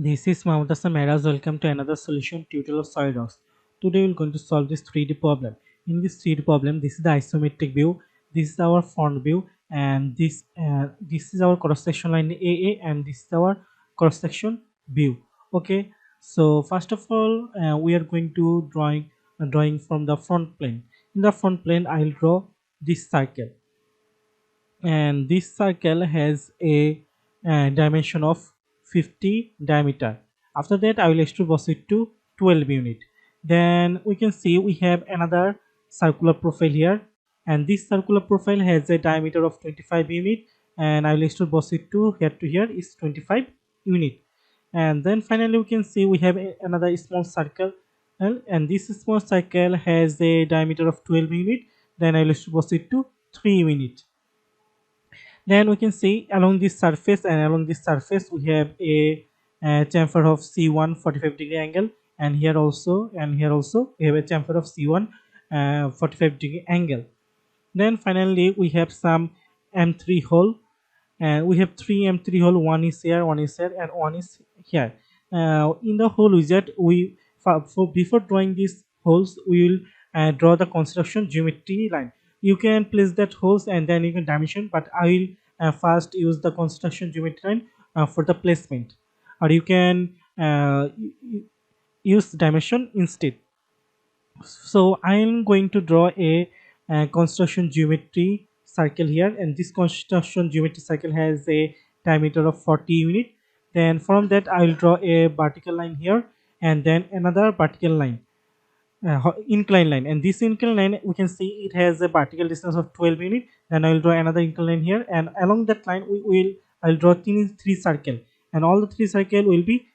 This is Mohammed Hassan Meraz. Welcome to another solution tutorial of SolidWorks. Today we're going to solve this 3D problem. In this 3D problem, this is the isometric view, this is our front view, and this is our cross section line AA, and this is our cross section view. Okay, so first of all, we are going to drawing from the front plane. In the front plane, I'll draw this circle, and this circle has a dimension of 50 diameter. After that, I will extrude it to 12 unit. Then we can see we have another circular profile here, and this circular profile has a diameter of 25 unit, and I will extrude it to here is 25 unit. And then finally we can see we have another small circle, and this small circle has a diameter of 12 unit. Then I will extrude it to 3 unit. Then we can see along this surface, and along this surface we have a chamfer of C1 45-degree angle, and here also we have a chamfer of C1 45-degree angle. Then finally we have some M3 hole, and we have 3 M3 hole. One is here, one is here, and one is here. In the hole wizard, before drawing these holes, we will draw the construction geometry line. You can place that holes and then you can dimension, but I will first use the construction geometry line for the placement, or you can use dimension instead. So I am going to draw a construction geometry circle here, and this construction geometry circle has a diameter of 40 unit. Then from that I will draw a vertical line here, and then another vertical line, incline line, and this incline line we can see it has a vertical distance of 12 unit. Then I will draw another incline line here, and along that line I'll draw three circle, and all the three circle will be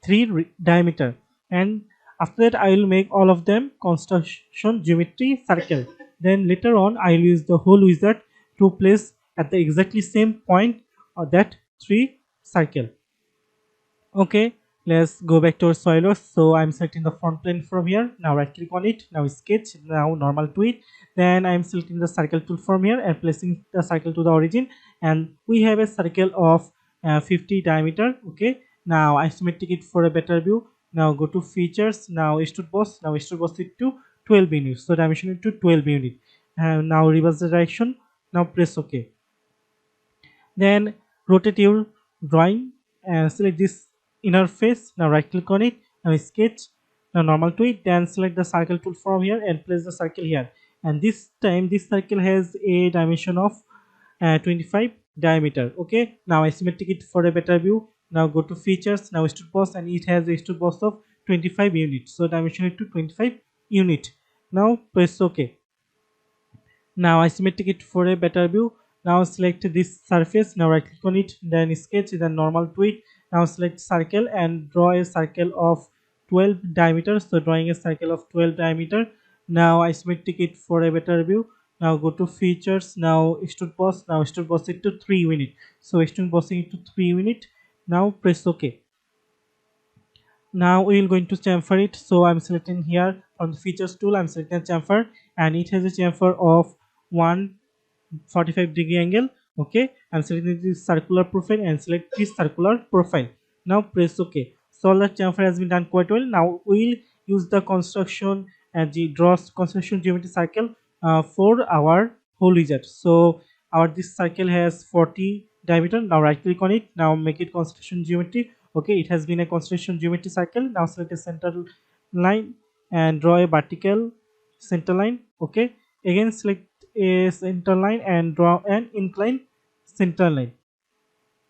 3 diameter, and after that I will make all of them construction geometry circle. Then later on I will use the whole wizard to place at the exactly same point of that 3 circle. Okay, let's go back to our SolidWorks. So I'm selecting the front plane from here. Now right click on it, now sketch, now normal to it. Then I'm selecting the circle tool from here and placing the circle to the origin, and we have a circle of 50 diameter. Okay, now isometric it for a better view. Now go to features, now extrude boss, now extrude boss it to 12 units, so dimension it to 12 unit, and now reverse the direction, now press OK. Then rotate your drawing and select this inner face. Now right click on it, now sketch, now normal to it. Then select the circle tool from here and place the circle here, and this time this circle has a dimension of 25 diameter. Okay, now isometric it for a better view. Now go to features, now extrude boss, and it has a extrude boss of 25 units, so dimension it to 25 unit. Now press OK. Now isometric it for a better view. Now select this surface, now right click on it, then sketch, then normal to it. Now select circle and draw a circle of 12 diameter, so drawing a circle of 12 diameter. Now isometric it for a better view. Now go to features, now extrude boss, now extrude boss it to 3 unit, so extrude bossing it to 3 unit. Now press OK. Now we will going to chamfer it, so I'm selecting here from the features tool, I'm selecting chamfer, and it has a chamfer of 145-degree angle. Okay, I'm selecting this circular profile and select this circular profile. Now press OK. So all the chamfer has been done quite well. Now we'll use the construction and the draw construction geometry circle for our whole wizard. So our this circle has 40 diameter. Now right click on it, now make it construction geometry. Okay, it has been a construction geometry circle. Now select a center line and draw a vertical center line. Okay, again select a center line and draw an incline center line.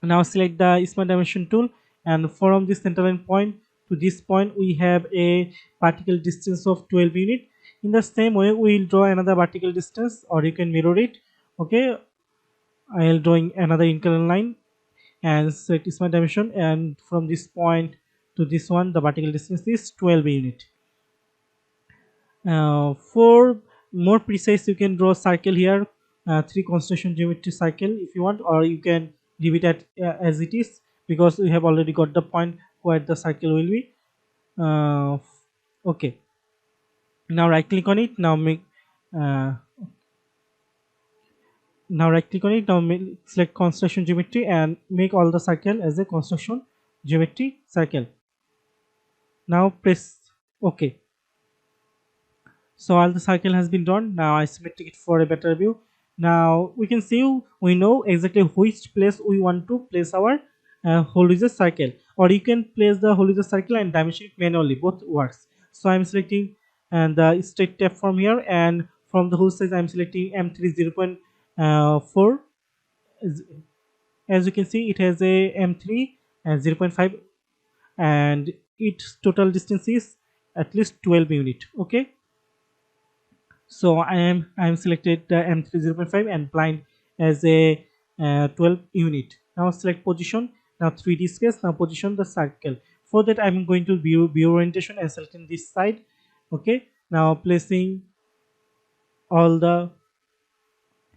Now select the smart dimension tool, and from this center line point to this point we have a vertical distance of 12 unit. In the same way we will draw another vertical distance, or you can mirror it. Okay, I will drawing another incline line and select smart dimension, and from this point to this one the vertical distance is 12 unit. For more precise, you can draw a circle here, 3 construction geometry circle if you want, or you can leave it at as it is, because we have already got the point where the circle will be. Okay, now right click on it, now make now right click on it, now select construction geometry and make all the circle as a construction geometry circle. Now press OK. So all the circle has been drawn. Now I symmetric it for a better view. Now we can see, we know exactly which place we want to place our horizontal circle, or you can place the horizontal circle and dimension it manually. Both works. So I'm selecting and the straight tab from here, and from the whole size I'm selecting M3 0.4. As you can see, it has a M3 and 0.5, and its total distance is at least 12 unit. Okay, so I am selected the M3 0.5 and blind as a 12 unit. Now select position. Now 3D sketch. Now position the circle. For that I'm going to view orientation and selecting this side. Okay, now placing all the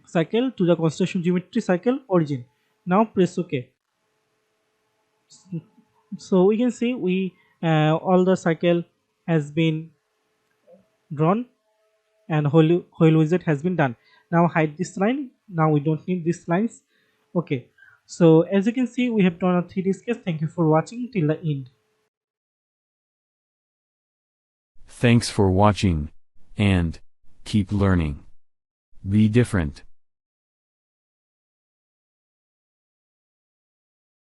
circle to the construction geometry circle origin. Now press OK. So we can see we all the circle has been drawn and whole wizard has been done. Now hide this line. Now we don't need these lines. Okay, so as you can see, we have done a 3D sketch. Thank you for watching till the end. Thanks for watching, and keep learning. Be different.